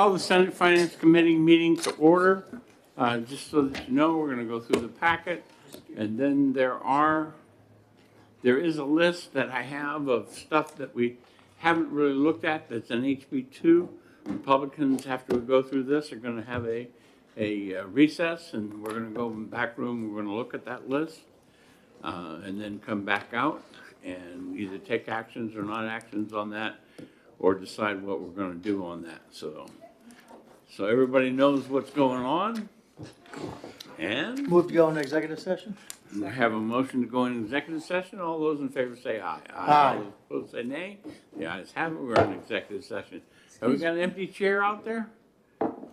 call the Senate Finance Committee meeting to order. Just so that you know, we're going to go through the packet. And then there is a list that I have of stuff that we haven't really looked at that's in HB2. Republicans, after we go through this, are going to have a recess, and we're going to go in the back room. We're going to look at that list and then come back out and either take actions or not actions on that, or decide what we're going to do on that. So everybody knows what's going on. And Move to go into executive session? we have a motion to go into executive session. All those in favor say aye. Aye. All those opposed say nay. The ayes have it. We're in executive session. Have we got an empty chair out there? All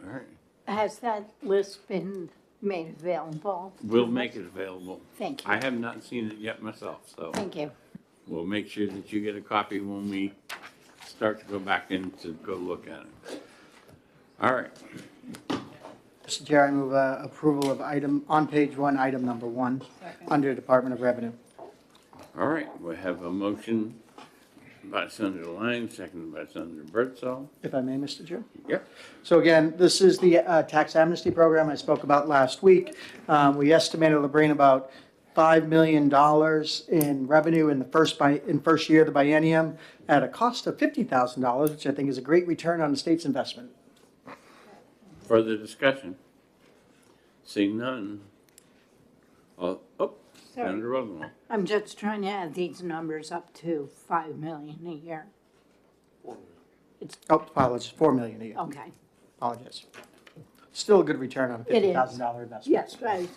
right. Has that list been made available? We'll make it available. Thank you. I have not seen it yet myself, so Thank you. we'll make sure that you get a copy when we start to go back in to go look at it. All right. Mr. Chair, I move approval of on page 1, item number 1, under Department of Revenue. All right. We have a motion by Senator Lang, seconded by Senator Birdsall. If I may, Mr. Chair? Yep. So again, this is the tax amnesty program I spoke about last week. We estimated it'll bring about $5 million in revenue in the first year of the biennium at a cost of $50,000, which I think is a great return on the state's investment. Further discussion? Seeing none. Oh, Sorry. Senator Rosenwald. I'm just trying to add these numbers up to 5 million a year. Oh, apologies, $4 million a year. Okay. Apologies. Still a good return on a It is. $50,000 investment. Yes, right.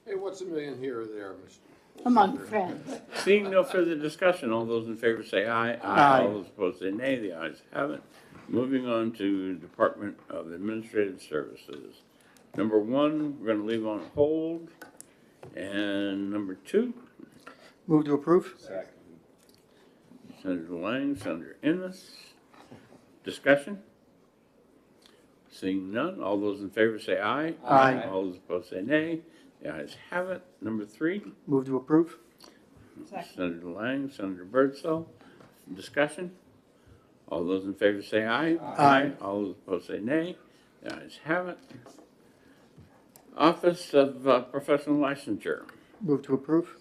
Hey, what's a million here or there, Mr.? Among friends. Seeing no further discussion, all those in favor say aye. Aye. All those opposed say nay. The ayes have it. Moving on to Department of Administrative Services. Number 1, we're going to leave on hold. And number 2, Move to approve? Senator Lang, Senator Ennis. Discussion? Seeing none, all those in favor say aye. Aye. All those opposed say nay. The ayes have it. Number 3, Move to approve? Senator Lang, Senator Birdsall. Discussion? All those in favor say aye. Aye. All those opposed say nay. The ayes have it. Office of Professional Licensure. Move to approve?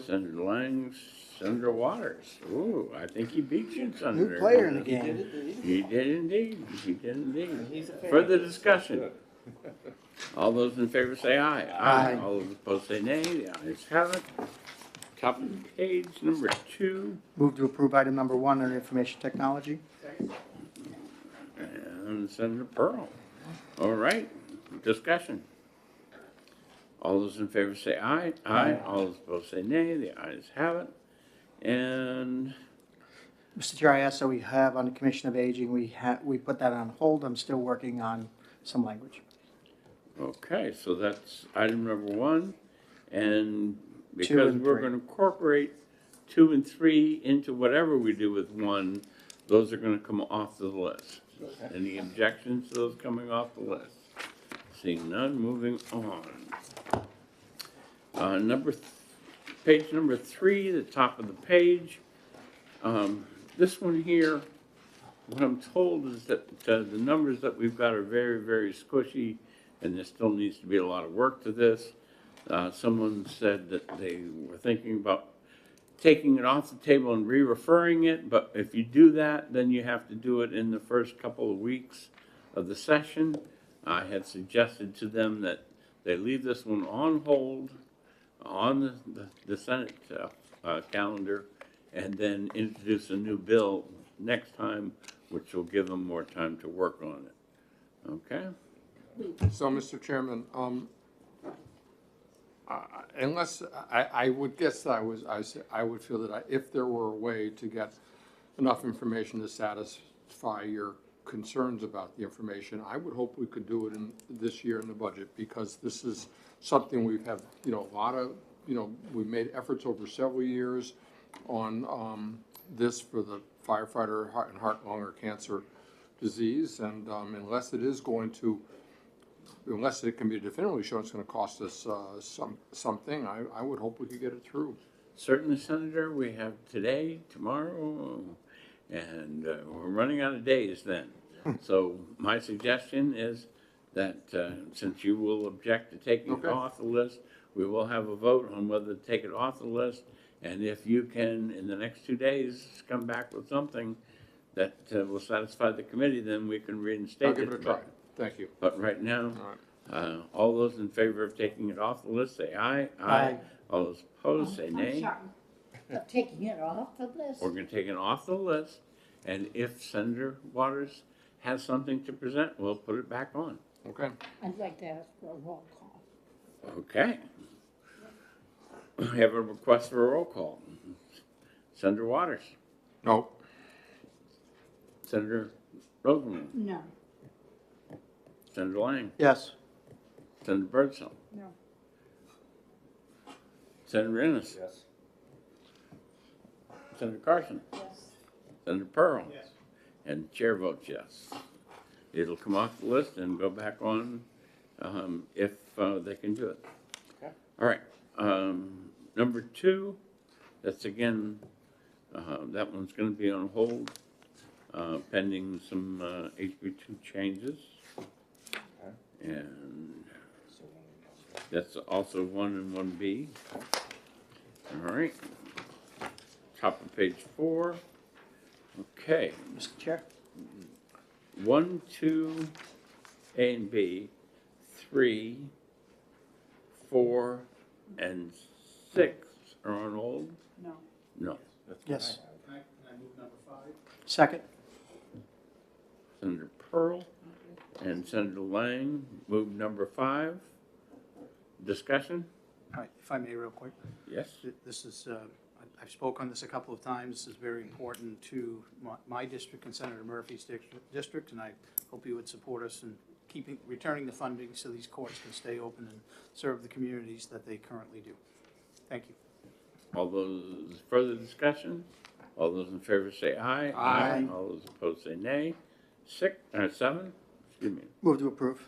Senator Lang, Senator Waters. Ooh, I think he beat you, Senator. New player in the game. He did indeed. He did indeed. Further discussion? All those in favor say aye. Aye. All those opposed say nay. The ayes have it. Top of the page, number 2. Move to approve item number 1 under information technology? And Senator Pearl. All right, discussion. All those in favor say aye. Aye. All those opposed say nay. The ayes have it. And Mr. Chair, I asked that we have on the Commission of Aging, we put that on hold. I'm still working on some language. okay, so that's item number 1. And 2 because and we're 3. going to incorporate 2 and 3 into whatever we do with 1, those are going to come off the list. Any objections to those coming off the list? Seeing none, moving on. Page number 3, the top of the page. This one here, what I'm told is that the numbers that we've got are very, very squishy, and there still needs to be a lot of work to this. Someone said that they were thinking about taking it off the table and re-referring it, but if you do that, then you have to do it in the first couple of weeks of the session. I had suggested to them that they leave this one on hold on the Senate calendar, and then introduce a new bill next time, which will give them more time to work on it. Okay? So, Mr. Chairman, unless, I would guess that I would feel that if there were a way to get enough information to satisfy your concerns about the information, I would hope we could do it in this year in the budget, because this is something we've had, a lot of, we've made efforts over several years on this for the firefighter and heart, lung, or cancer disease, and unless it can be definitively shown it's going to cost us something, I would hope we could get it through. Certainly, Senator, we have today, tomorrow, and we're running out of days then. So my suggestion is that, since you will object to taking it Okay. off the list, we will have a vote on whether to take it off the list. And if you can, in the next 2 days, come back with something that will satisfy the committee, then we can reinstate it. I'll give it a try. Thank you. But right now, All right. all those in favor of taking it off the list, say aye. Aye. All those opposed, say I'm nay. sorry. Of taking it off the list? We're gonna take it off the list, and if Senator Waters has something to present, we'll put it back on. Okay. I'd like to ask for a roll call. Okay. I have a request for a roll call. Senator Waters, No. Senator Rosenblum, No. Senator Lang, Yes. Senator Birdsall, No. Senator Ennis. Yes. Senator Carson, Yes. Senator Pearl. Yes. And the chair votes yes. It'll come off the list and go back on, if, they can do it. Okay. All right, number 2, that's again, that one's gonna be on hold, pending some, HB2 changes. And that's also 1 and 1B. All right. Top of page 4. Okay, Mr. Chair? 1, 2, A and B, 3, 4, and 6 are on hold? No. No. Yes. Can I move number 5? Second? Senator Pearl and Senator Lang move number 5. Discussion? All right, if I may, real quick. Yes? This is, I've spoke on this a couple of times. This is very important to my district and Senator Murphy's district, and I hope you would support us in returning the funding so these courts can stay open and serve the communities that they currently do. Thank you. All those, further discussion? All those in favor say aye. Aye. All those opposed say nay. 7, excuse me. Move to approve.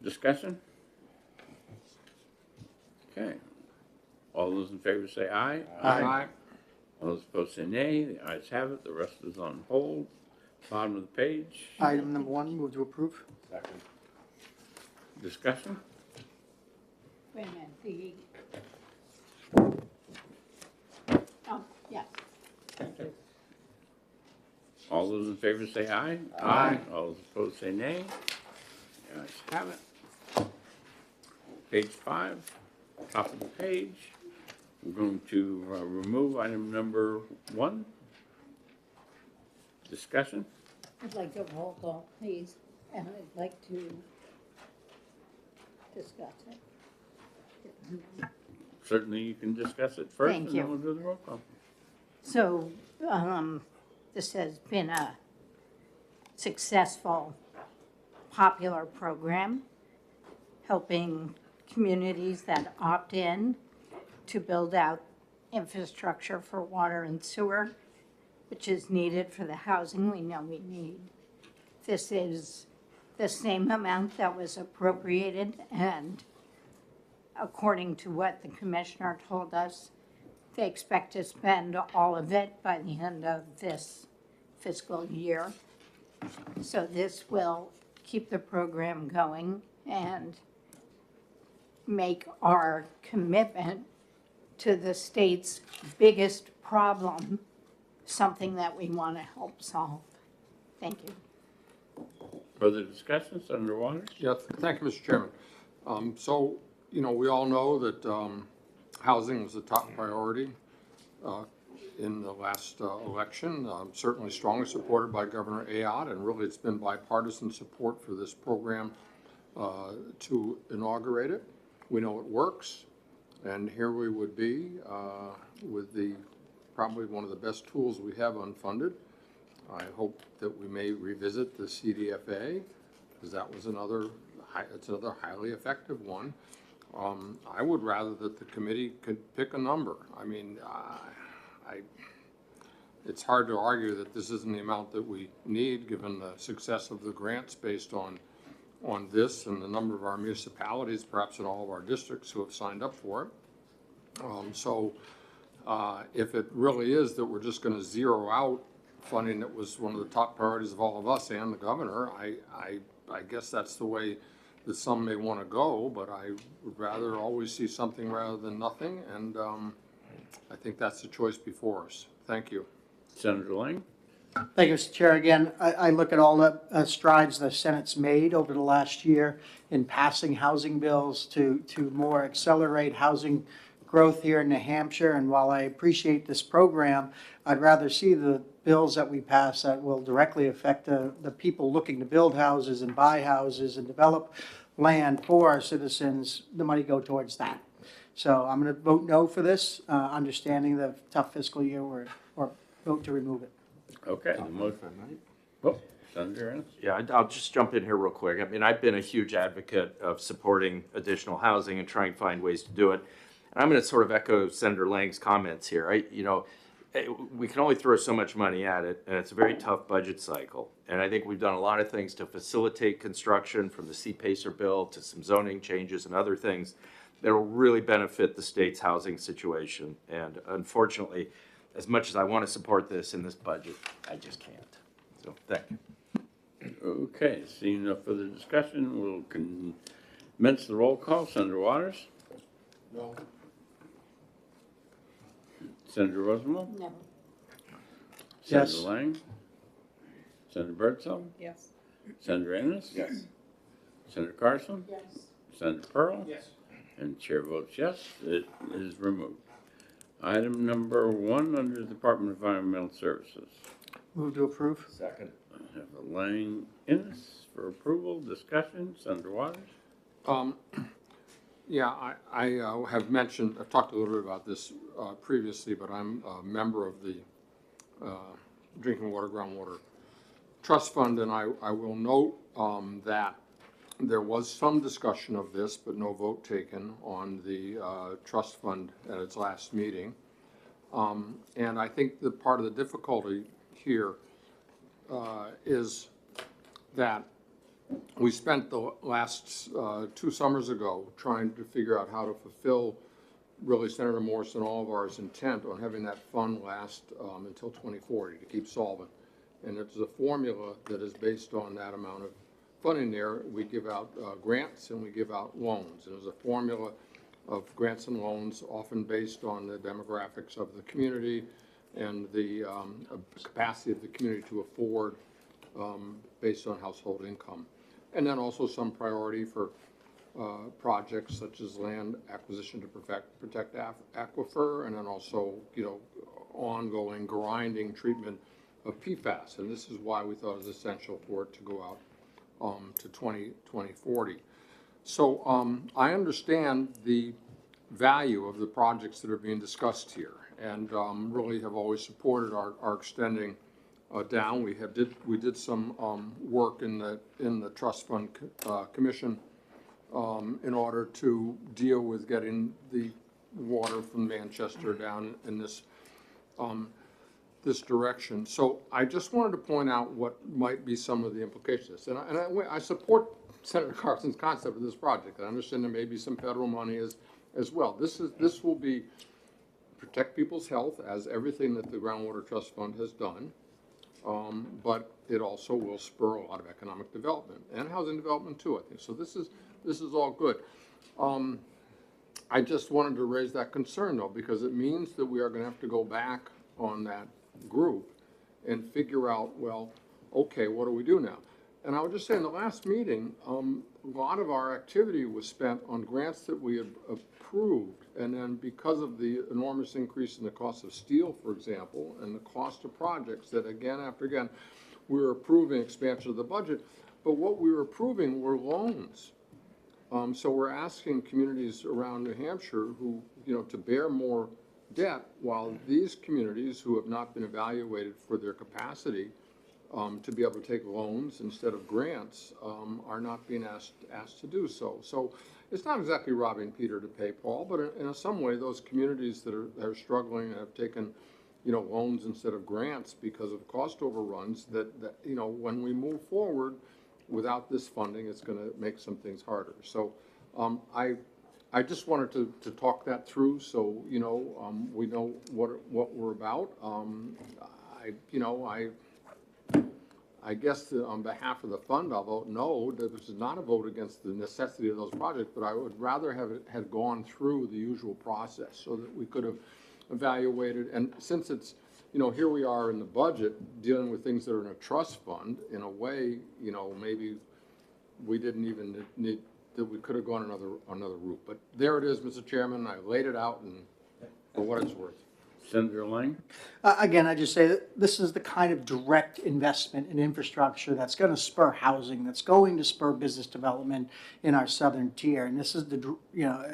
Discussion? Okay. All those in favor say aye. Aye. All those opposed say nay. The ayes have it. The rest is on hold. Bottom of the page. Item number 1, move to approve. Second. Discussion? Wait a minute, oh, yes. All those in favor say aye. Aye. All those opposed say nay. The ayes have it. Page 5, top of the page. We're going to remove item number 1. Discussion? I'd like a roll call, please, and I'd like to discuss it. Certainly you can discuss it first, Thank and then you. we'll do the roll call. So, this has been a successful, popular program, helping communities that opt in to build out infrastructure for water and sewer, which is needed for the housing we know we need. This is the same amount that was appropriated, and according to what the commissioner told us, they expect to spend all of it by the end of this fiscal year. So this will keep the program going and make our commitment to the state's biggest problem something that we want to help solve. Thank you. Further discussion, Senator Waters? Yes, thank you, Mr. Chairman. So, we all know that housing was a top priority in the last election, certainly strongly supported by Governor Ayotte, and really it's been bipartisan support for this program to inaugurate it. We know it works, and here we would be with probably one of the best tools we have unfunded. I hope that we may revisit the CDFA, because that was another highly effective one. I would rather that the committee could pick a number. I mean, it's hard to argue that this isn't the amount that we need, given the success of the grants based on this and the number of our municipalities, perhaps in all of our districts, who have signed up for it. If it really is that we're just going to zero out funding that was one of the top priorities of all of us and the governor. I guess that's the way that some may want to go, but I would rather always see something rather than nothing, and I think that's the choice before us. Thank you. Senator Lang? Thank you, Mr. Chair. Again, I look at all the strides the Senate's made over the last year in passing housing bills to more accelerate housing growth here in New Hampshire. And while I appreciate this program, I'd rather see the bills that we pass that will directly affect the people looking to build houses and buy houses and develop land for our citizens, the money go towards that. So I'm going to vote no for this, understanding the tough fiscal year or vote to remove it. Okay, the motion. Oh, Senator Ennis? Yeah, I'll just jump in here real quick. I mean, I've been a huge advocate of supporting additional housing and trying to find ways to do it. And I'm going to sort of echo Senator Lang's comments here. We can only throw so much money at it, and it's a very tough budget cycle. And I think we've done a lot of things to facilitate construction, from the C-PACER bill to some zoning changes and other things that will really benefit the state's housing situation. And unfortunately, as much as I want to support this in this budget, I just can't. So, thank you. Okay, seeing no further discussion, we'll commence the roll call. Senator Waters? No. Senator Rosenwald? No. Yes. Senator Lang? Senator Birdsall? Yes. Senator Ennis? Yes. Senator Carson? Yes. Senator Pearl? Yes. And chair votes yes, it is removed. Item number 1 under the Department of Environmental Services. Move to approve. Second. I have a Lang Ennis for approval, discussion. Senator Waters? Yeah, I have mentioned, I've talked a little bit about this previously, but I'm a member of the Drinking Water, Groundwater Trust Fund, and I will note that there was some discussion of this, but no vote taken on the trust fund at its last meeting. And I think that part of the difficulty here is that we spent the last 2 summers ago trying to figure out how to fulfill really Senator Morse and all of ours intent on having that fund last until 2040 to keep solvent. And it's a formula that is based on that amount of funding there. We give out grants and we give out loans. And there's a formula of grants and loans often based on the demographics of the community and the capacity of the community to afford based on household income. And then also some priority for projects such as land acquisition to protect aquifer, and then also, ongoing grinding treatment of PFAS. And this is why we thought it was essential for it to go out to 2040. So I understand the value of the projects that are being discussed here, and really have always supported our extending down. We did some work in the trust fund commission in order to deal with getting the water from Manchester down in this this direction. So I just wanted to point out what might be some of the implications. And I support Senator Carson's concept of this project. I understand there may be some federal money as well. This will be protect people's health, as everything that the Groundwater Trust Fund has done. But it also will spur a lot of economic development and housing development too, I think. So this is all good. I just wanted to raise that concern though, because it means that we are going to have to go back on that group and figure out, well, okay, what do we do now? And I would just say in the last meeting, a lot of our activity was spent on grants that we had approved. And then because of the enormous increase in the cost of steel, for example, and the cost of projects that again after again, we were approving expansion of the budget. But what we were approving were loans. So we're asking communities around New Hampshire who, to bear more debt, while these communities who have not been evaluated for their capacity to be able to take loans instead of grants are not being asked to do so. So it's not exactly robbing Peter to pay Paul, but in some way, those communities that are struggling and have taken, loans instead of grants because of cost overruns, that when we move forward without this funding, it's going to make some things harder. So I just wanted to talk that through, so we know what we're about. I guess on behalf of the fund, I'll vote no. This is not a vote against the necessity of those projects, but I would rather have it had gone through the usual process so that we could have evaluated. And since it's, here we are in the budget dealing with things that are in a trust fund, in a way, maybe we didn't even need, that we could have gone another route. But there it is, Mr. Chairman. I laid it out and for what it's worth. Senator Lang? Again, I just say that this is the kind of direct investment in infrastructure that's going to spur housing, that's going to spur business development in our southern tier. And this is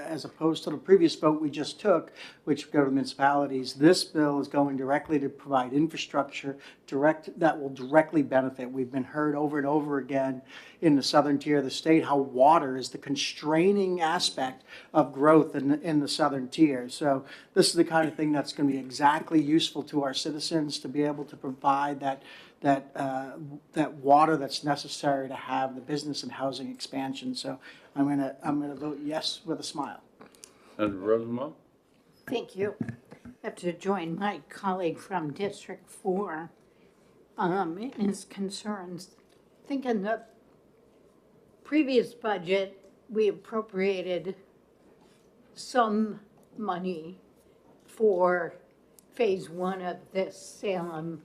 as opposed to the previous vote we just took, which go to municipalities, this bill is going directly to provide infrastructure that will directly benefit. We've been heard over and over again in the southern tier of the state how water is the constraining aspect of growth in the southern tier. So this is the kind of thing that's going to be exactly useful to our citizens to be able to provide that water that's necessary to have the business and housing expansion. So I'm gonna vote yes with a smile. Senator Rosenbaum? Thank you. I have to join my colleague from District 4 in his concerns. I think in the previous budget, we appropriated some money for phase 1 of this Salem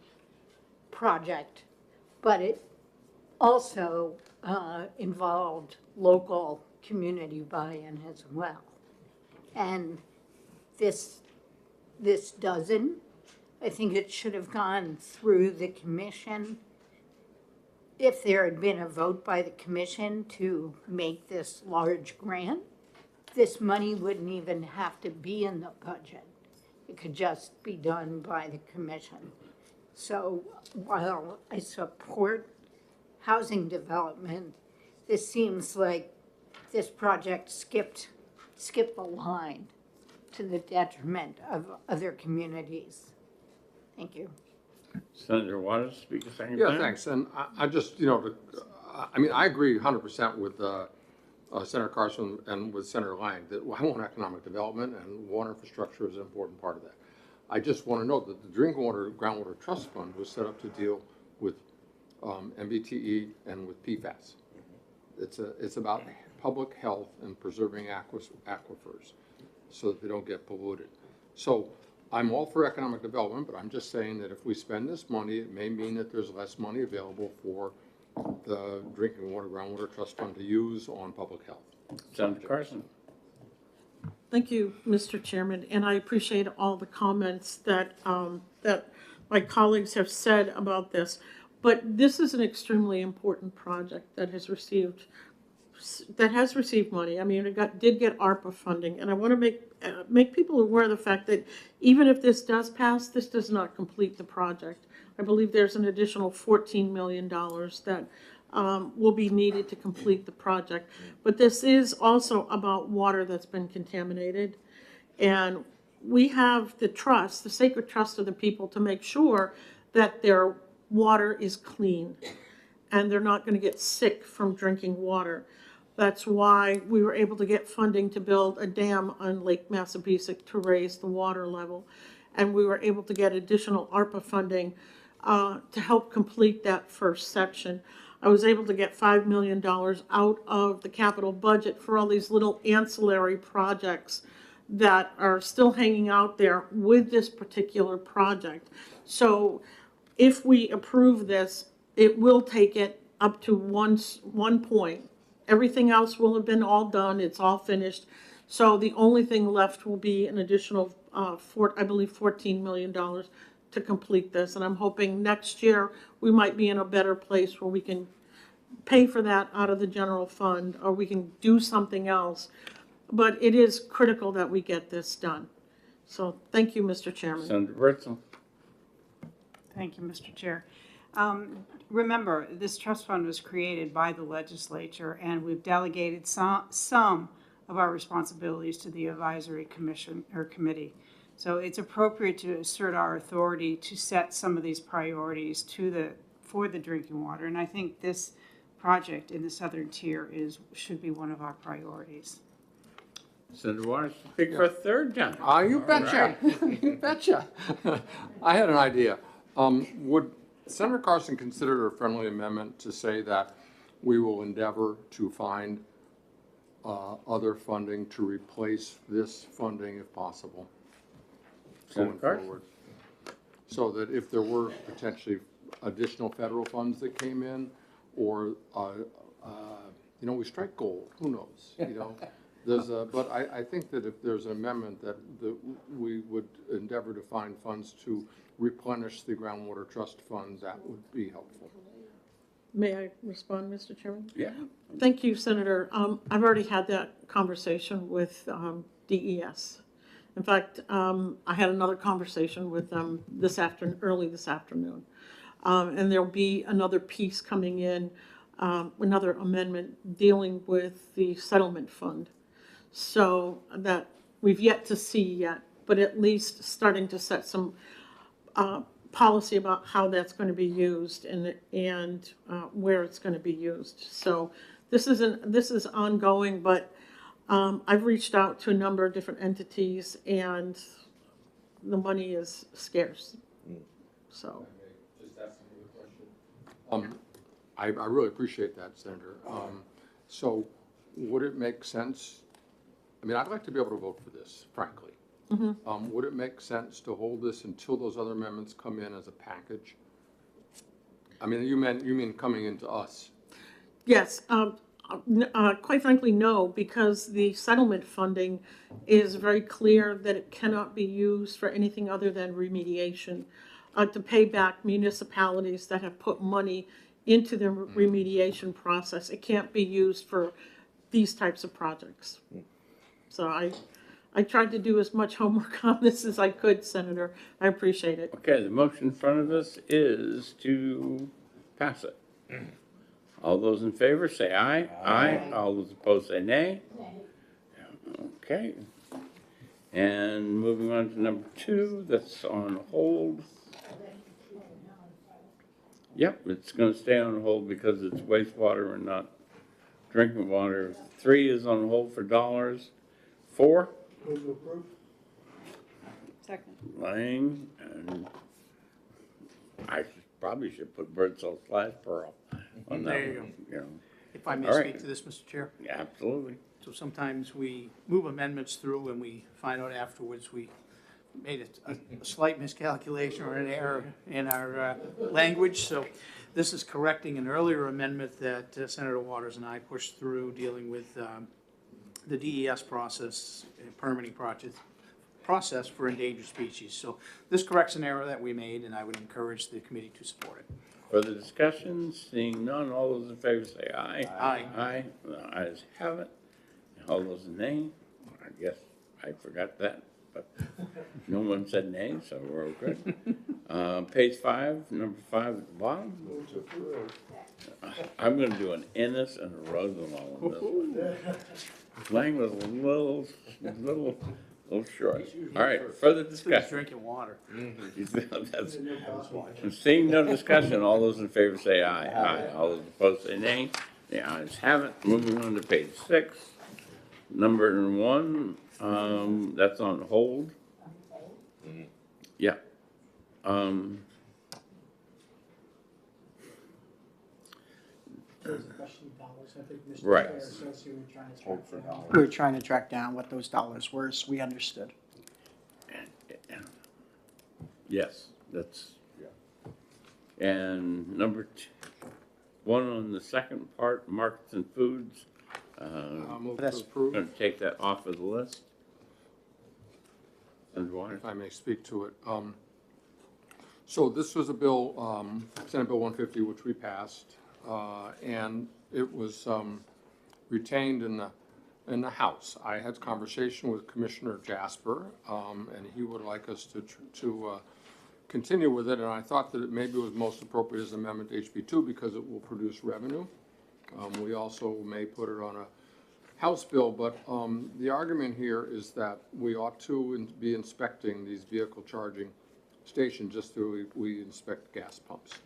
project, but it also involved local community buy-in as well. And this doesn't. I think it should have gone through the commission. If there had been a vote by the commission to make this large grant, this money wouldn't even have to be in the budget. It could just be done by the commission. So while I support housing development, this seems like this project skipped the line to the detriment of other communities. Thank you. Senator Waters, speak a second Yeah, time. thanks. And I just, I agree 100% with Senator Carson and with Senator Lang that I want economic development and water infrastructure is an important part of that. I just want to note that the Drinking Water Groundwater Trust Fund was set up to deal with MBTE and with PFAS. It's about public health and preserving aquifers so that they don't get polluted. So I'm all for economic development, but I'm just saying that if we spend this money, it may mean that there's less money available for the Drinking Water Groundwater Trust Fund to use on public health. Senator Carson? Thank you, Mr. Chairman, and I appreciate all the comments that my colleagues have said about this. But this is an extremely important project that has received money. I mean, it did get ARPA funding, and I want to make people aware of the fact that even if this does pass, this does not complete the project. I believe there's an additional $14 million that will be needed to complete the project. But this is also about water that's been contaminated. And we have the trust, the sacred trust of the people to make sure that their water is clean and they're not going to get sick from drinking water. That's why we were able to get funding to build a dam on Lake Massabesic to raise the water level. And we were able to get additional ARPA funding to help complete that first section. I was able to get $5 million out of the capital budget for all these little ancillary projects that are still hanging out there with this particular project. So if we approve this, it will take it up to one point. Everything else will have been all done. It's all finished. So the only thing left will be an additional, I believe, $14 million to complete this. And I'm hoping next year we might be in a better place where we can pay for that out of the general fund, or we can do something else. But it is critical that we get this done. So thank you, Mr. Chairman. Senator Bertzel? Thank you, Mr. Chair. Remember, this trust fund was created by the legislature, and we've delegated some of our responsibilities to the advisory commission or committee. So it's appropriate to assert our authority to set some of these priorities for the drinking water. And I think this project in the southern tier should be one of our priorities. Senator Waters, speak for a third time. You betcha. You betcha. I had an idea. Would Senator Carson consider it a friendly amendment to say that we will endeavor to find other funding to replace this funding if possible? Senator Going Carson? forward. So that if there were potentially additional federal funds that came in, or, we strike gold, who knows, but I think that if there's an amendment that we would endeavor to find funds to replenish the groundwater trust fund, that would be helpful. May I respond, Mr. Chairman? Yeah. Thank you, Senator. I've already had that conversation with DES. In fact, I had another conversation with them early this afternoon. And there'll be another piece coming in, another amendment dealing with the settlement fund. So that we've yet to see yet, but at least starting to set some policy about how that's going to be used and where it's going to be used. So this is ongoing, but I've reached out to a number of different entities, and the money is scarce. So. I really appreciate that, Senator. So would it make sense, I'd like to be able to vote for this, frankly. Would it make sense to hold this until those other amendments come in as a package? You mean coming into us? Yes, quite frankly, no, because the settlement funding is very clear that it cannot be used for anything other than remediation, to pay back municipalities that have put money into the remediation process. It can't be used for these types of projects. So I tried to do as much homework on this as I could, Senator. I appreciate it. Okay, the motion in front of us is to pass it. All those in favor say aye. Aye. All those opposed say nay. Okay. And moving on to number 2, that's on hold. Yep, it's gonna stay on hold because it's wastewater and not drinking water. 3 is on hold for dollars. 4? Second. Lang, and I probably should put Birdsall / Pearl on that There you one, If I may All speak right. to this, Mr. Chair? Yeah, absolutely. So sometimes we move amendments through and we find out afterwards we made a slight miscalculation or an error in our language. So this is correcting an earlier amendment that Senator Waters and I pushed through dealing with the DES process, permitting process for endangered species. So this corrects an error that we made, and I would encourage the committee to support it. Further discussion, seeing none, all those in favor say aye. Aye. Aye, the ayes have it. All those nay, I guess I forgot that, but no one said nay, so we're all good. Page 5, number 5 at the bottom. I'm gonna do an Ennis and a Rosenwald on this one. Lang was a little short. All right, further Please discussion. drinking water. That's- Seeing no discussion, all those in favor say aye. Aye. All those opposed say nay. The ayes have it. Moving on to page 6. Number 1, that's on hold. Yeah. Right. We were trying to track down what those dollars were, so we understood. Yes, that's, and number 1 on the second part, markets and foods. I'll move to That's- approve. Going to take that off of the list. And why? If I may speak to it. So this was a bill, Senate Bill 150, which we passed, and it was retained in the House. I had a conversation with Commissioner Jasper, and he would like us to continue with it, and I thought that it maybe was most appropriate as amendment to HB2 because it will produce revenue. We also may put it on a House bill, but the argument here is that we ought to be inspecting these vehicle charging stations just as we inspect gas pumps.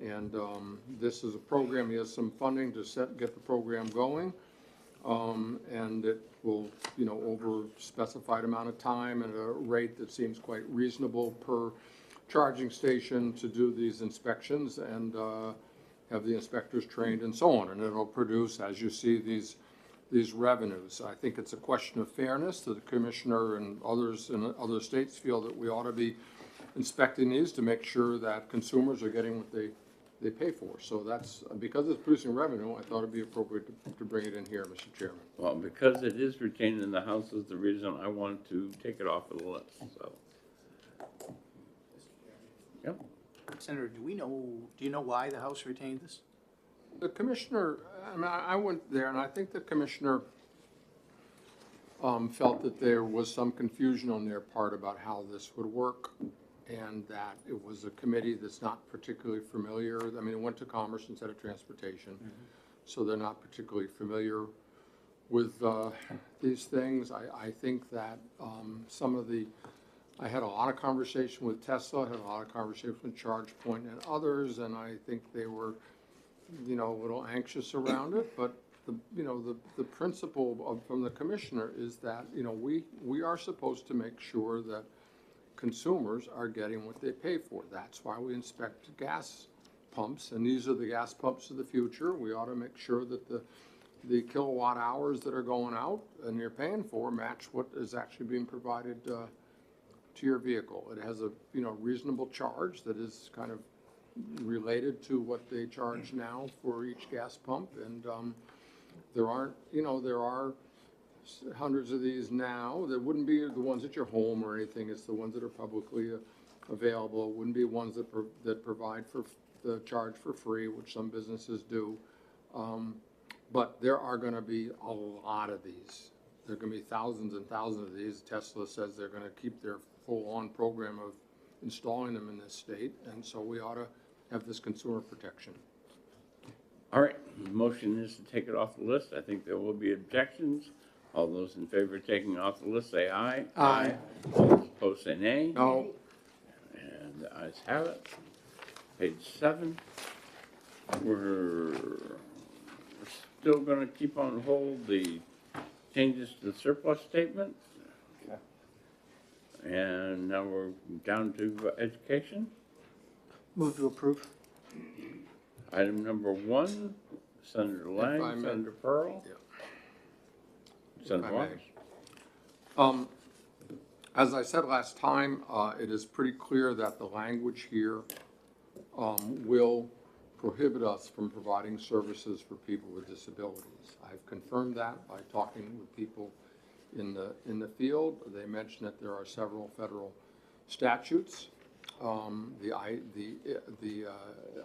And this is a program, he has some funding to get the program going, and it will, over a specified amount of time at a rate that seems quite reasonable per charging station to do these inspections and have the inspectors trained and so on. And it'll produce, as you see, these revenues. I think it's a question of fairness that the commissioner and others in other states feel that we ought to be inspecting these to make sure that consumers are getting what they pay for. So that's, because it's producing revenue, I thought it'd be appropriate to bring it in here, Mr. Chairman. Well, because it is retained in the House is the reason I wanted to take it off of the list, so. Yep. Senator, do you know why the House retained this? The commissioner, I mean, I went there and I think the commissioner felt that there was some confusion on their part about how this would work, and that it was a committee that's not particularly familiar. I mean, it went to Commerce instead of Transportation, so they're not particularly familiar with these things. I think that I had a lot of conversation with Tesla, had a lot of conversation with ChargePoint and others, and I think they were, a little anxious around it, but the principle from the commissioner is that, we are supposed to make sure that consumers are getting what they pay for. That's why we inspect gas pumps, and these are the gas pumps of the future. We ought to make sure that the kilowatt hours that are going out and you're paying for match what is actually being provided to your vehicle. It has a, reasonable charge that is kind of related to what they charge now for each gas pump, and there are hundreds of these now. That wouldn't be the ones at your home or anything. It's the ones that are publicly available. It wouldn't be ones that provide for the charge for free, which some businesses do. But there are going to be a lot of these. There are going to be thousands and thousands of these. Tesla says they're going to keep their full-on program of installing them in this state, and so we ought to have this consumer protection. All right, the motion is to take it off the list. I think there will be objections. All those in favor of taking it off the list, say aye. Aye. All those opposed, say nay. No, And the ayes have it. Page 7. We're still gonna keep on hold the changes to the surplus statement. And now we're down to education. Move to approve. Item number 1, Senator I Lang, may. Senator Pearl. Yeah. Senator I may. Waters. As I said last time, it is pretty clear that the language here will prohibit us from providing services for people with disabilities. I've confirmed that by talking with people in the field. They mentioned that there are several federal statutes, the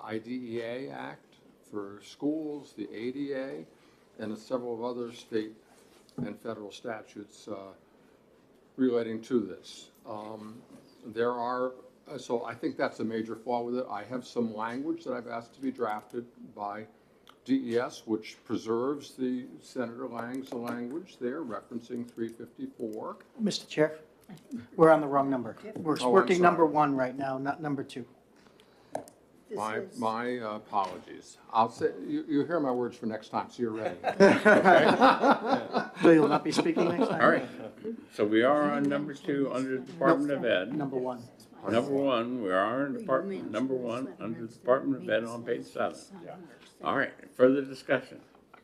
IDEA Act for schools, the ADA, and several of other state and federal statutes relating to this. So I think that's a major flaw with it. I have some language that I've asked to be drafted by DES, which preserves the Senator Lang's language there, referencing 354. Mr. Chair, we're on the wrong number. We're I'm working number sorry. 1 right now, not number 2. This My is- apologies. I'll say, you hear my words for next time, so you're ready. So you'll not be speaking next time? All right, so we are on number 2 under the Department of Ed. Number 1. Number 1, we are in Department, number 1 under the Department of Ed on page 7. All right, further discussion.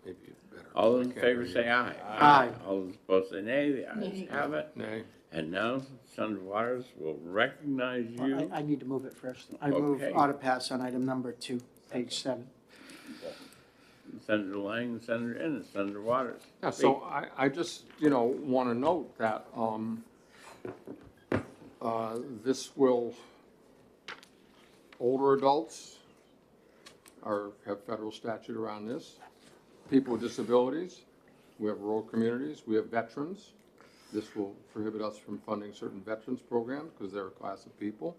Maybe better. All those in I can't favor hear say you. aye. Aye. All those opposed say nay. The ayes have it. Nay. And now Senator Waters will recognize you. I need to move it first. I move Okay. auto pass on item number 2, page 7. Senator Lang, Senator Ennis, Senator Waters. Yeah, so I just, want to note that this will, older adults have federal statute around this. People with disabilities, we have rural communities, we have veterans. This will prohibit us from funding certain veterans programs because they're a class of people.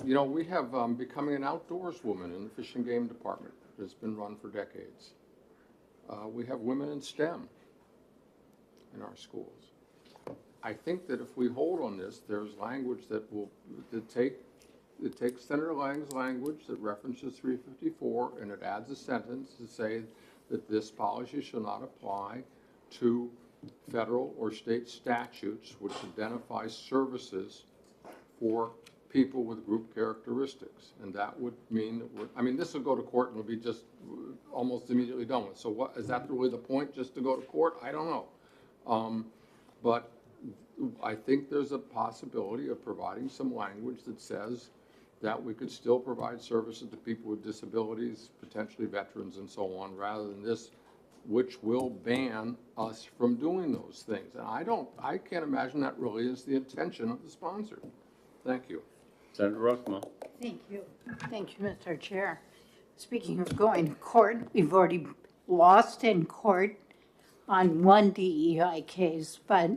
We have Becoming an Outdoors Woman in the Fish and Game Department. It's been run for decades. We have women in STEM in our schools. I think that if we hold on this, there's language that takes Senator Lang's language that references 354 and it adds a sentence to say that this policy shall not apply to federal or state statutes which identify services for people with group characteristics. And that would mean that I mean, this will go to court and will be just almost immediately done with. So what, is that really the point, just to go to court? I don't know. But I think there's a possibility of providing some language that says that we could still provide services to people with disabilities, potentially veterans and so on, rather than this, which will ban us from doing those things. And I can't imagine that really is the intention of the sponsor. Thank you. Senator Rosenbaum. Thank you. Thank you, Mr. Chair. Speaking of going to court, we've already lost in court on one DEI case, but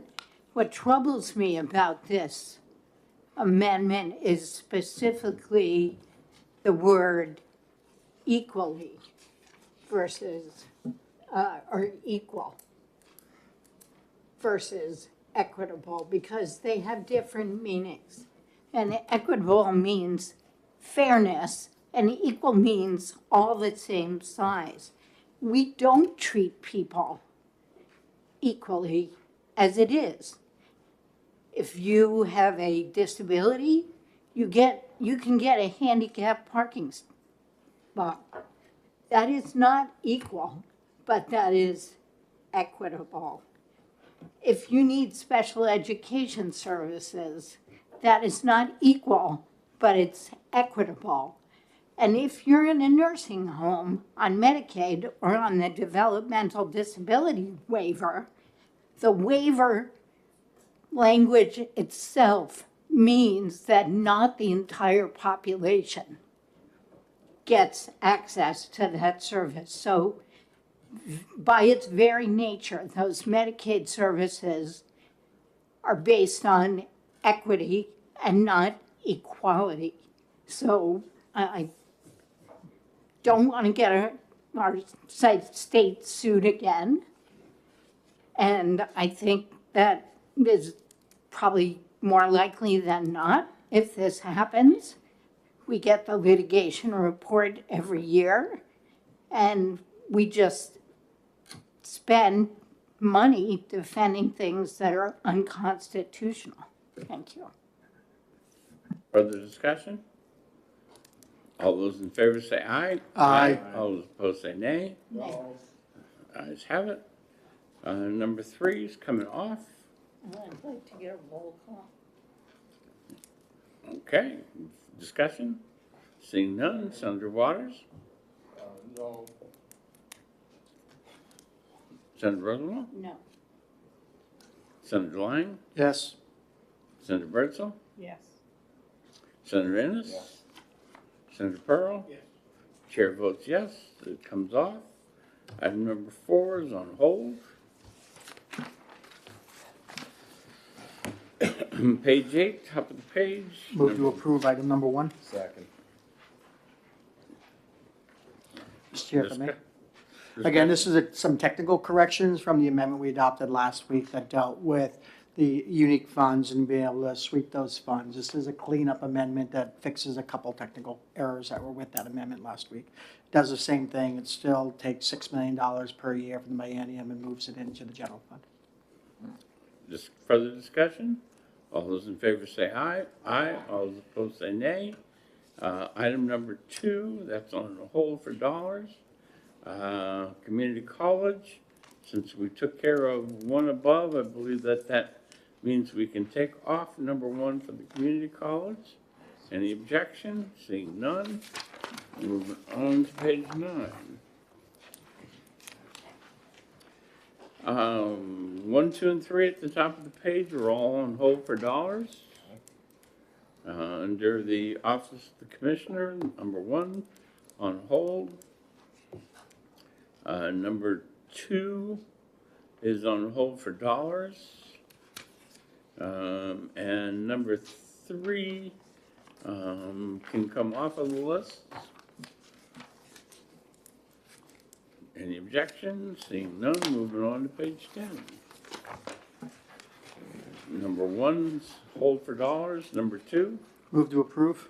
what troubles me about this amendment is specifically the word equally versus, or equal versus equitable, because they have different meanings. And equitable means fairness, and equal means all the same size. We don't treat people equally as it is. If you have a disability, you can get a handicap parking spot. That is not equal, but that is equitable. If you need special education services, that is not equal, but it's equitable. And if you're in a nursing home on Medicaid or on the developmental disability waiver, the waiver language itself means that not the entire population gets access to that service. So by its very nature, those Medicaid services are based on equity and not equality. So I don't want to get our state sued again. And I think that is probably more likely than not. If this happens, we get the litigation report every year, and we just spend money defending things that are unconstitutional. Thank you. Further discussion? All those in favor say aye. Aye. All those opposed say nay. No. Ayes have it. Number 3 is coming off. I'd like to get a roll call. Okay, discussion? Seeing none, Senator Waters? No. Senator Rosenbaum? No. Senator Lang? Yes. Senator Bertzel? Yes. Senator Ennis? Senator Pearl? Yes. Chair votes yes, it comes off. Item number 4 is on hold. Page 8, top of the page. Move to approve item number 1. Second. Mr. Chair, if I may. Discuss- Again, this is some technical corrections from the amendment we adopted last week that dealt with the unique funds and being able to sweep those funds. This is a cleanup amendment that fixes a couple technical errors that were with that amendment last week. Does the same thing. It still takes $6 million per year from the biennium and moves it into the general fund. Just further discussion? All those in favor say aye. Aye. All those opposed say nay. Item number 2, that's on hold for dollars. Community college, since we took care of one above, I believe that means we can take off number 1 for the community college. Any objection? Seeing none. Moving on to page 9. 1, 2, and 3 at the top of the page are all on hold for dollars. Under the Office of the Commissioner, number 1 on hold. Number 2 is on hold for dollars. And number 3 can come off of the list. Any objections? Seeing none, moving on to page 10. Number 1's hold for dollars. Number 2, Move to approve.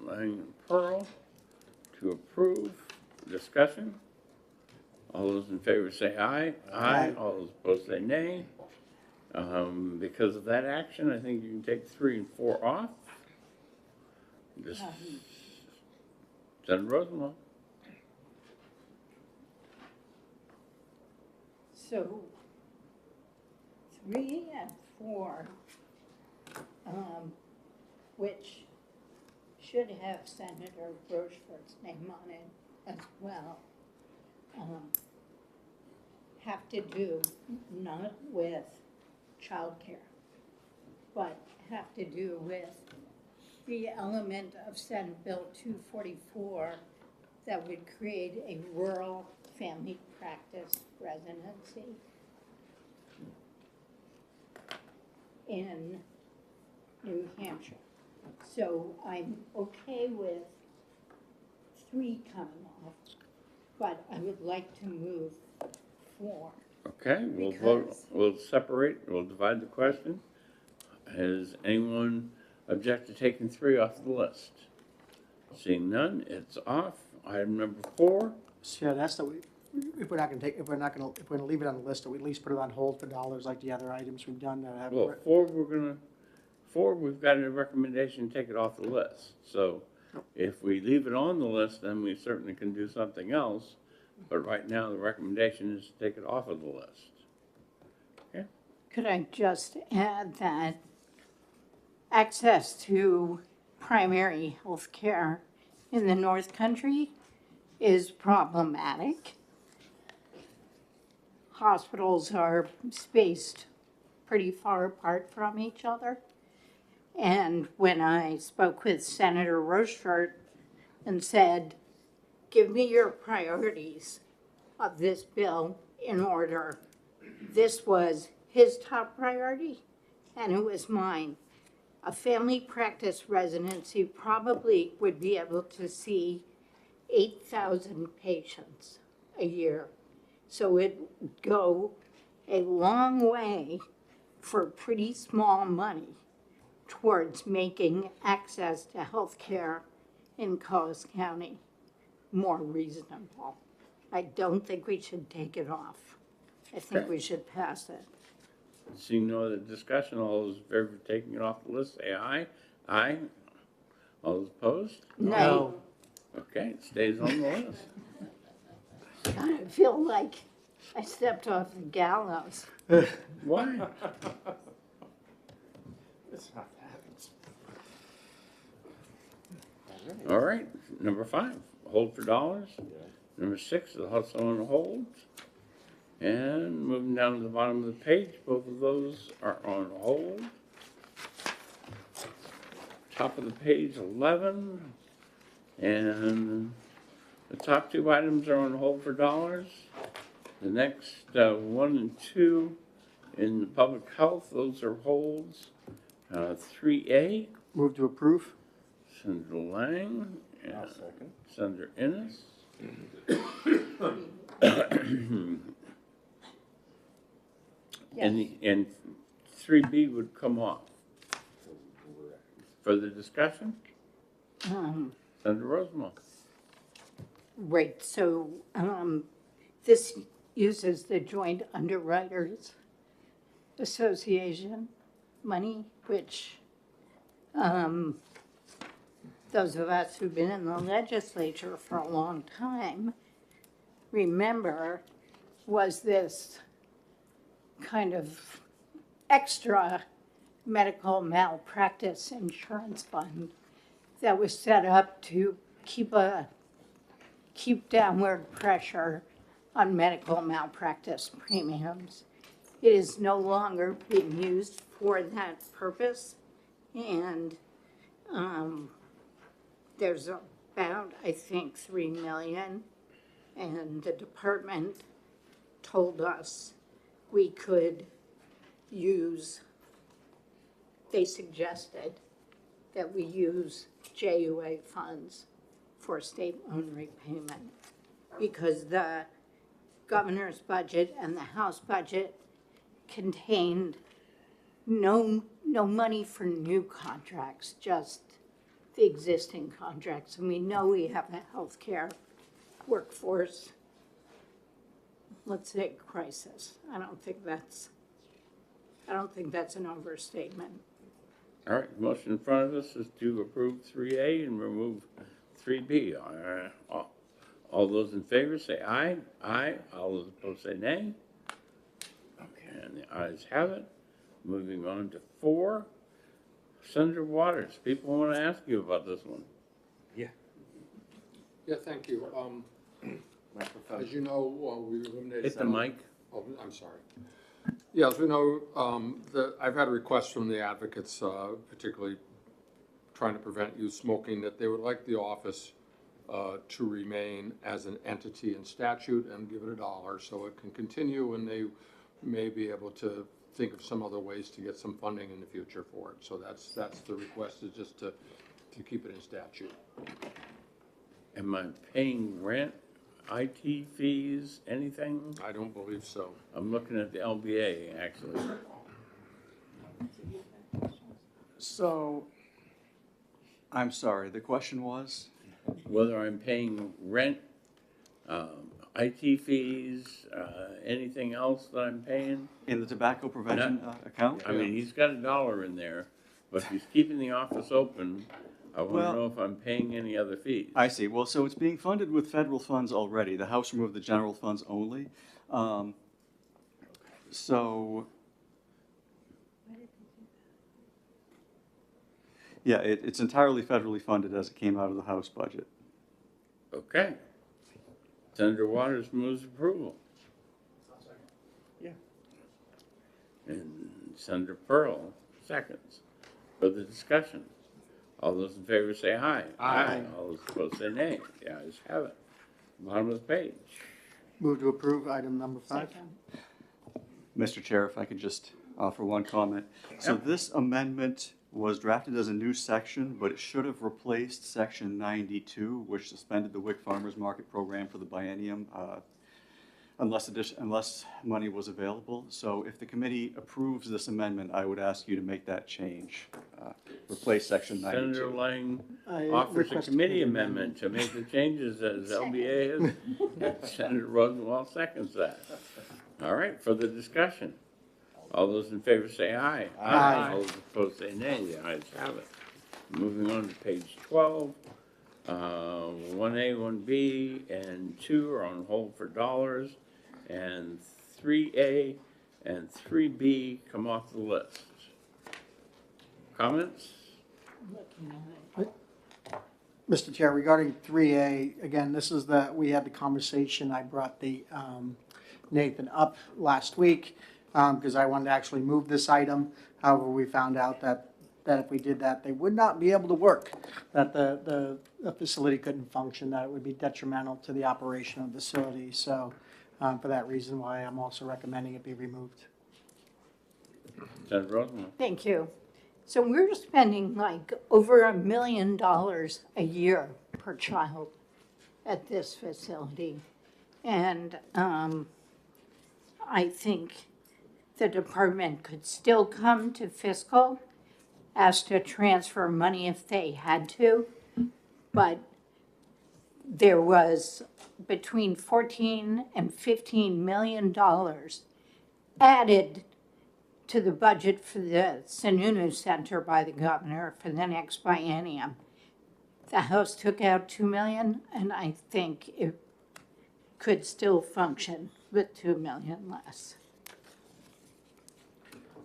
Lang and Pearl to approve. Discussion? All those in favor say aye. Aye. All those opposed say nay. Because of that action, I think you can take 3 and 4 off. Just Senator Rosenwald. So 3 and 4, which should have Senator Rochefort's name on it as well, have to do not with childcare, but have to do with the element of Senate Bill 244 that would create a rural family practice residency in New Hampshire. So I'm okay with 3 coming off, but I would like to move 4. Okay, we'll vote, Because- we'll separate, we'll divide the question. Has anyone object to taking 3 off the list? Seeing none, it's off. Item number 4. So, yeah, that's if we're gonna leave it on the list, that we at least put it on hold for dollars like the other items we've done that have. Well, 4, we've got a recommendation to take it off the list. So if we leave it on the list, then we certainly can do something else. But right now, the recommendation is to take it off of the list. Okay? Could I just add that access to primary health care in the North Country is problematic. Hospitals are spaced pretty far apart from each other. And when I spoke with Senator Rochefort and said, give me your priorities of this bill in order, this was his top priority, and it was mine. A family practice residency probably would be able to see 8,000 patients a year. So it would go a long way for pretty small money towards making access to health care in Coles County more reasonable. I don't think we should take it off. I think we should pass it. Seeing no other discussion, all those in favor of taking it off the list, say aye. Aye. All those opposed? No, Okay, it stays on the list. I feel like I stepped off the gallows. Why? All right, number 5, hold for dollars. Number 6 is also on hold. And moving down to the bottom of the page, both of those are on hold. Top of the page, 11. And the top 2 items are on hold for dollars. The next 1 and 2 in the public health, those are holds. 3A, Move to approve? Senator Lang. And Senator Ennis. And 3B would come off. Further discussion? Senator Rosenwald. Right, so this uses the Joint Underwriters Association money, which those of us who've been in the legislature for a long time remember was this kind of extra medical malpractice insurance fund that was set up to keep downward pressure on medical malpractice premiums. It is no longer being used for that purpose, and there's about, I think, 3 million, and the department told us we could use, they suggested that we use JUA funds for state loan repayment because the governor's budget and the House budget contained no money for new contracts, just the existing contracts. And we know we have a healthcare workforce let's say, crisis. I don't think that's an overstatement. All right, the motion in front of us is to approve 3A and remove 3B. All those in favor say aye. Aye. All those opposed say nay. Okay, and the ayes have it. Moving on to 4, Senator Waters. People want to ask you about this one. Yeah, thank you. As you know, we eliminated. Hit the mic. Oh, I'm sorry. Yeah, as we know, I've had requests from the advocates, particularly trying to prevent youth smoking, that they would like the office to remain as an entity in statute and give it $1 so it can continue, and they may be able to think of some other ways to get some funding in the future for it. So that's the request, is just to keep it in statute. Am I paying rent, IT fees, anything? I don't believe so. I'm looking at the LBA, actually. So, I'm sorry, the question was? Whether I'm paying rent, IT fees, anything else that I'm paying? In the tobacco prevention account? I mean, he's got $1 in there, but if he's keeping the office open, I want Well- to know if I'm paying any other fees. I see. Well, so it's being funded with federal funds already. The House removed the general funds only. So, yeah, it's entirely federally funded as it came out of the House budget. Okay. Senator Waters moves approval. Yeah. And Senator Pearl seconds. Further discussion? All those in favor say aye. Aye. All those opposed say nay. The ayes have it. Bottom of the page. Move to approve item number 5. Mr. Chair, if I could just offer one comment. So Yep. this amendment was drafted as a new section, but it should have replaced section 92, which suspended the WIC Farmers Market program for the biennium, unless money was available. So if the committee approves this amendment, I would ask you to make that change, replace section 92. Senator Lang I offers a request a committee committee amendment to make the changes as LBA has. Senator Rosenwald seconds that. All right, further discussion. All those in favor say aye. Aye. All those opposed say nay. The ayes have it. Moving on to page 12. 1A, 1B, and 2 are on hold for dollars, and 3A and 3B come off the list. Comments? Mr. Chair, regarding 3A, again, this is we had the conversation, I brought the Nathan up last week, because I wanted to actually move this item. However, we found out that if we did that, they would not be able to work, that the facility couldn't function, that it would be detrimental to the operation of the facility. So for that reason, why I'm also recommending it be removed. Senator Rosenwald? Thank you. So we're spending like over $1 million a year per child at this facility. And I think the department could still come to fiscal, ask to transfer money if they had to, but there was between $14 and $15 million added to the budget for the Sununu Center by the governor for the next biennium. The House took out $2 million, and I think it could still function with $2 million less.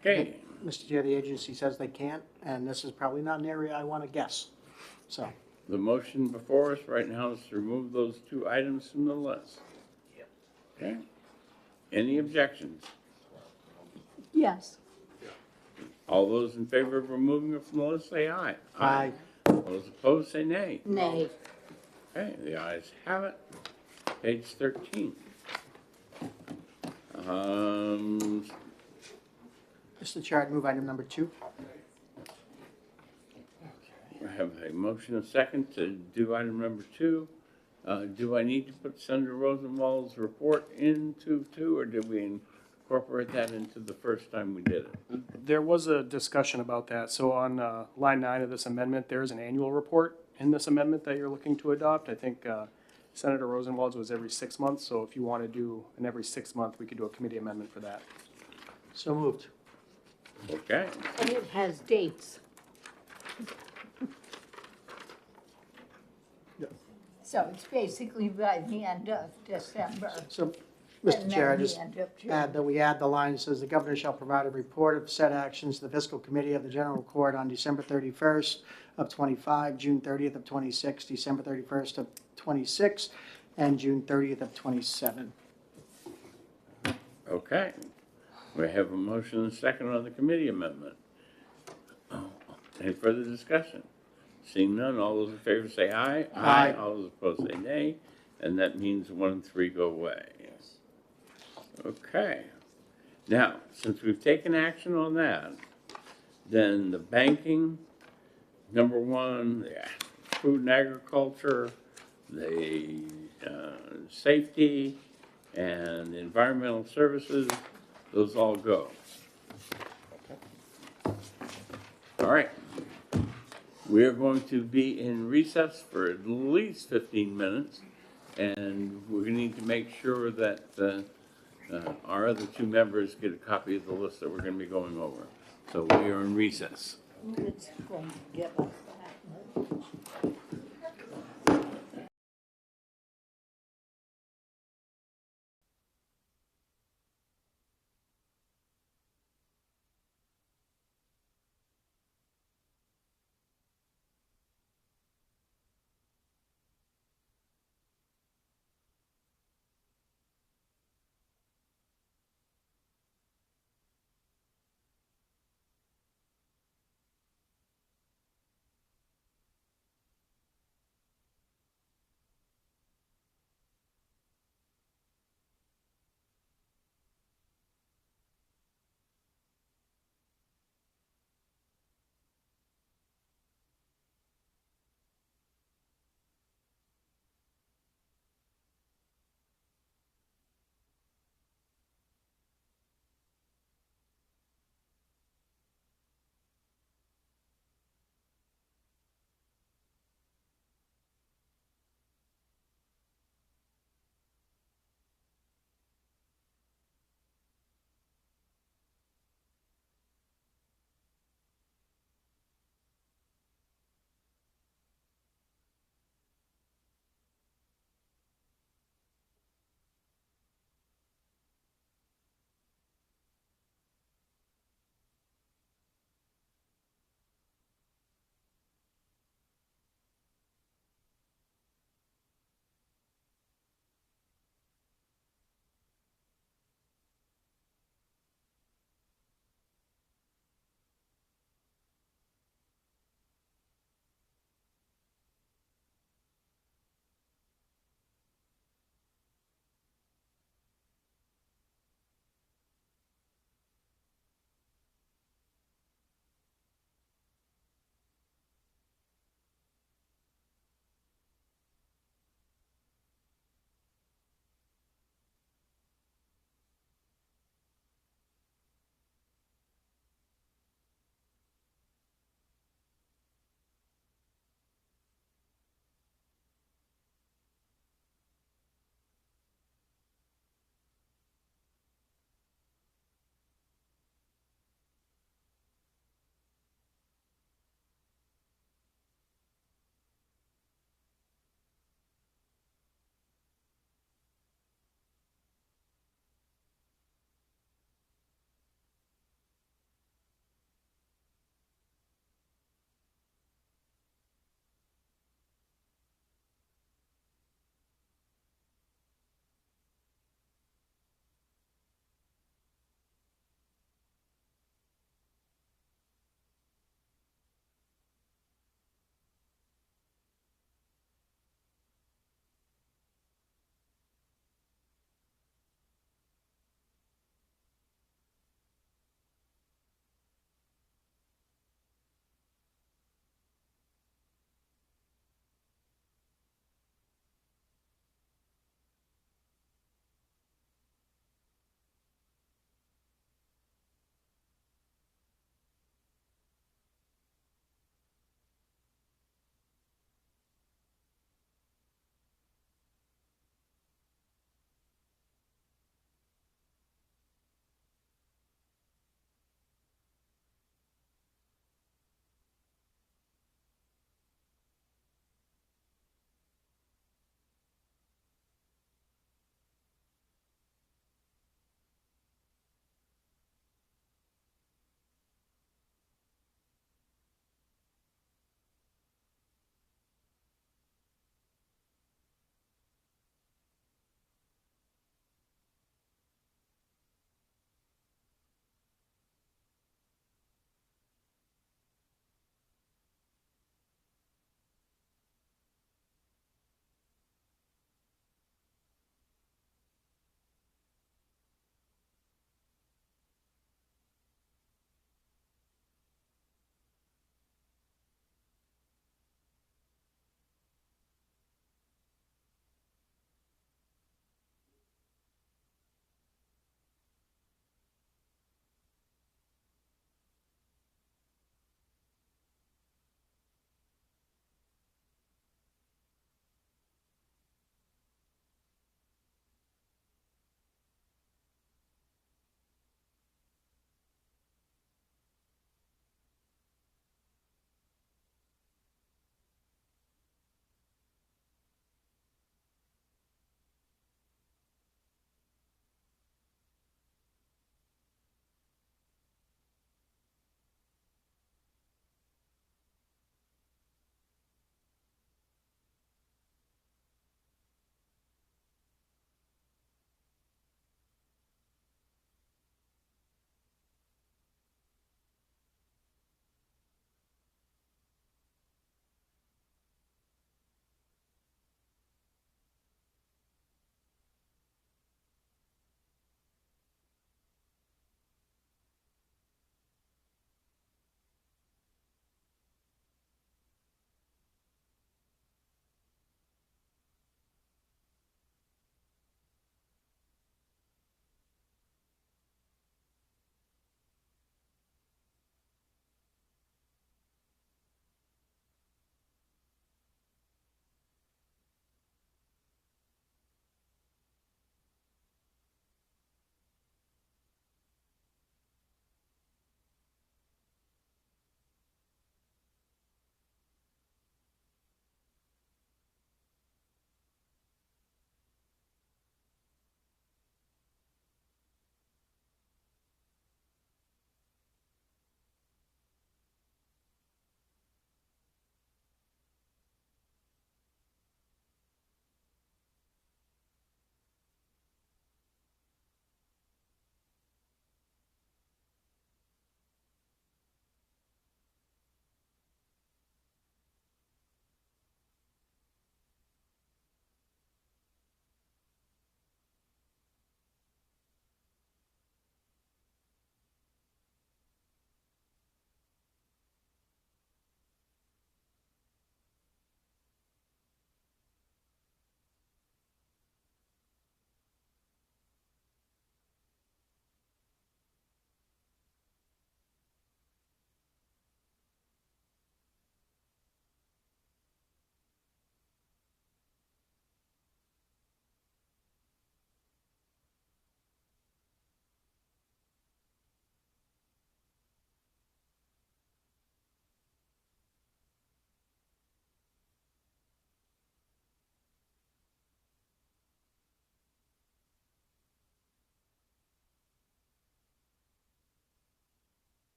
Okay, Mr. Chair, the agency says they can't, and this is probably not an area I want to guess. So, the motion before us right now is to remove those 2 items from the list. Okay? Any objections? Yes. All those in favor of removing it from the list, say aye. Aye. Those opposed, say nay. Nay. Okay, the ayes have it. Page 13. Mr. Chair, I'd move item number 2. I have a motion and a second to do item number 2. Do I need to put Senator Rosenwald's report into 2, or did we incorporate that into the first time we did it? There was a discussion about that. So on line 9 of this amendment, there is an annual report in this amendment that you're looking to adopt. I think Senator Rosenwald's was every 6 months, so if you want to do an every 6 month, we could do a committee amendment for that. So moved. Okay, And it has dates. So it's basically by the end of December. So, Mr. and Chair, I then the just end of June. add that we add the line that says the governor shall provide a report of said actions to the fiscal committee of the general court on December 31st of 25, June 30th of 26, December 31st of 26, and June 30th of 27. okay. We have a motion and a second on the committee amendment. Any further discussion? Seeing none, all those in favor say aye. Aye. All those opposed say nay, and that means 1 and 3 go away. Okay. Now, since we've taken action on that, then the banking, number one, the food and agriculture, the safety, and the environmental services, those all go. All right. We are going to be in recess for at least 15 minutes, and we're going to need to make sure that our other two members get a copy of the list that we're going to be going over. So we are in recess. It's going to give us that.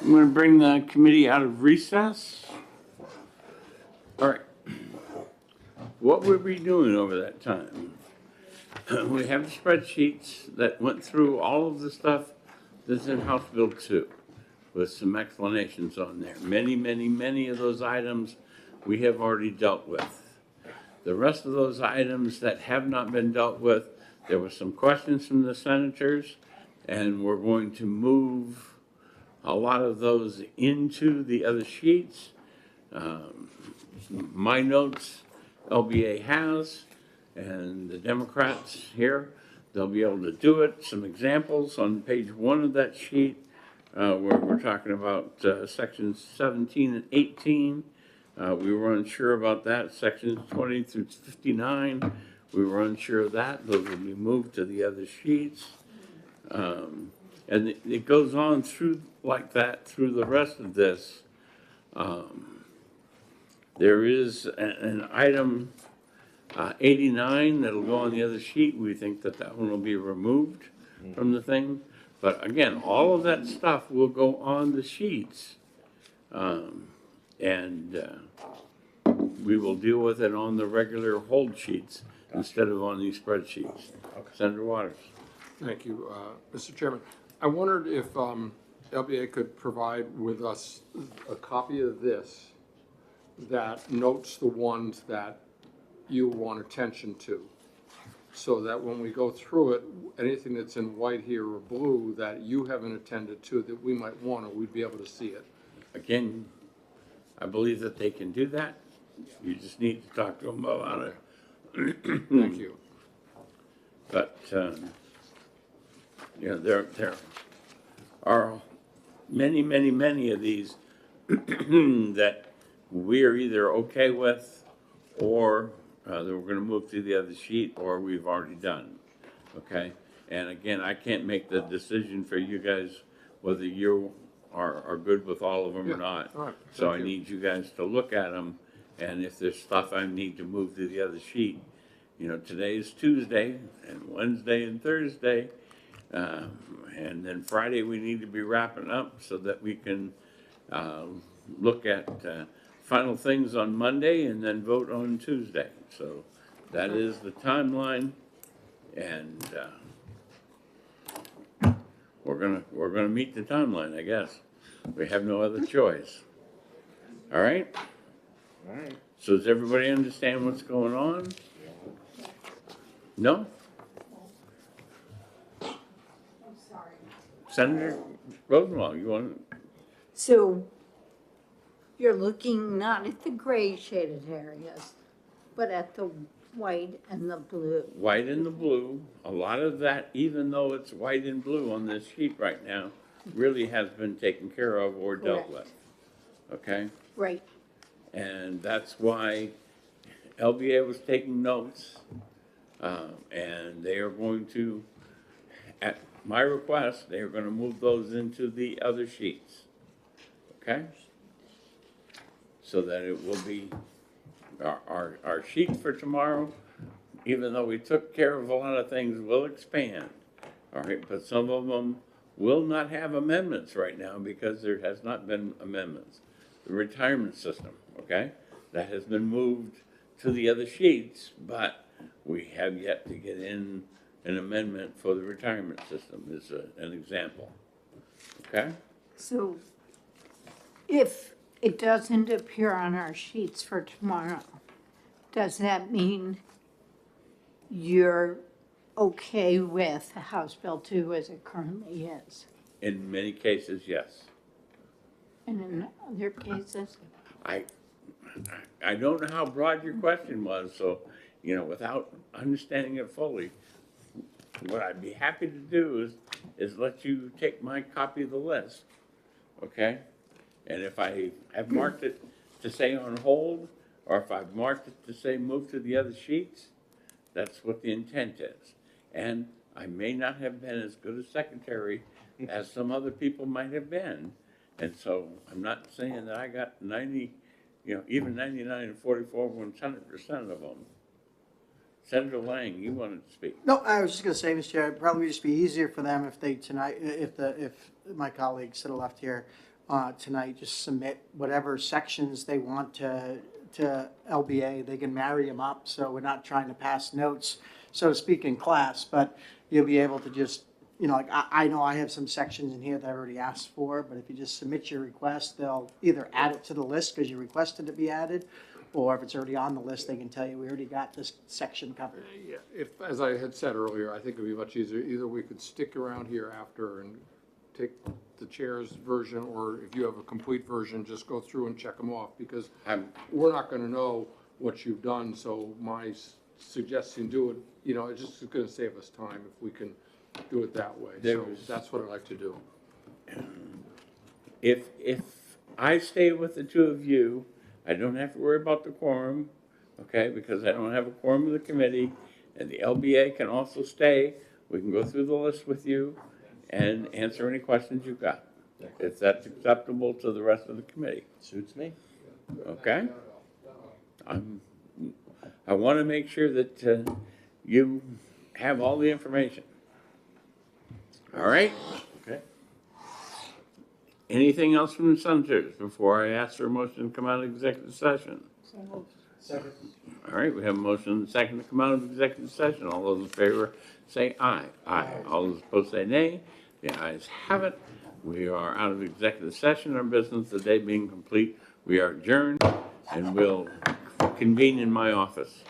I'm going to bring the committee out of recess. All right. What were we doing over that time? We have the spreadsheets that went through all of the stuff that's in House Bill 2 with some explanations on there. Many of those items we have already dealt with. The rest of those items that have not been dealt with, there were some questions from the senators, and we're going to move a lot of those into the other sheets. My notes, LBA has, and the Democrats here, they'll be able to do it. Some examples on page 1 of that sheet, where we're talking about sections 17 and 18. We were unsure about that. Sections 20 through 59, we were unsure of that. Those will be moved to the other sheets. And it goes on through like that through the rest of this. There is an item 89 that'll go on the other sheet. We think that that one will be removed from the thing. But again, all of that stuff will go on the sheets. We will deal with it on the regular hold sheets instead of on these spreadsheets. Senator Waters. Thank you, Mr. Chairman. I wondered if LBA could provide with us a copy of this that notes the ones that you want attention to, so that when we go through it, anything that's in white here or blue that you haven't attended to that we might want to, we'd be able to see it. Again, I believe that they can do that. You just need to talk to them about it. Thank you. But, there are many of these that we're either okay with or that we're going to move to the other sheet or we've already done, okay? And again, I can't make the decision for you guys whether you are good with all of them or not. All right, So I thank you. need you guys to look at them, and if there's stuff I need to move to the other sheet, today is Tuesday, and Wednesday and Thursday, and then Friday we need to be wrapping up so that we can look at final things on Monday and then vote on Tuesday. So that is the timeline, and we're gonna meet the timeline, I guess. We have no other choice. All right? All right. So does everybody understand what's going on? No? Senator Rosenwald, you want? So you're looking not at the gray shaded areas, but at the white and the blue. White and the blue, a lot of that, even though it's white and blue on this sheet right now, really has been taken care of or dealt Correct. with, okay? Right. And that's why LBA was taking notes, and they are going to, at my request, they are going to move those into the other sheets, okay? So that it will be our sheet for tomorrow, even though we took care of a lot of things, will expand, all right? But some of them will not have amendments right now because there has not been amendments. The retirement system, okay? That has been moved to the other sheets, but we have yet to get in an amendment for the retirement system is an example, okay? So if it doesn't appear on our sheets for tomorrow, does that mean you're okay with House Bill 2 as it currently is? In many cases, yes. And in other cases? I don't know how broad your question was, so, without understanding it fully, what I'd be happy to do is let you take my copy of the list, okay? And if I have marked it to say on hold, or if I've marked it to say move to the other sheets, that's what the intent is. And I may not have been as good a secretary as some other people might have been. And so I'm not saying that I got 90, even 99 and 44, 100% of them. Senator Lang, you wanted to speak. No, I was just going to say, Mr. Chair, it'd probably just be easier for them if they tonight, if my colleagues to the left here tonight, just submit whatever sections they want to LBA. They can marry them up, so we're not trying to pass notes, so to speak, in class, but you'll be able to just, like, I know I have some sections in here that I already asked for, but if you just submit your request, they'll either add it to the list because you requested it be added, or if it's already on the list, they can tell you, we already got this section covered. Yeah, if, as I had said earlier, I think it'd be much easier, either we could stick around here after and take the chair's version, or if you have a complete version, just go through and check them off, because we're not gonna know what you've done, so my suggesting do it, it's just gonna save us time if we can do it that way. So that's what I'd like to do. If I stay with the two of you, I don't have to worry about the quorum, okay, because I don't have a quorum of the committee, and the LBA can also stay. We can go through the list with you and answer any questions you've got, if that's acceptable to the rest of the committee, Suits me. okay? I want to make sure that you have all the information. All right? Okay. Anything else from the senators before I ask for a motion to come out of executive session? Second. All right, we have a motion and a second to come out of executive session. All those in favor say aye. Aye. All those opposed say nay. The ayes have it. We are out of executive session. Our business today being complete. We are adjourned and we'll convene in my office.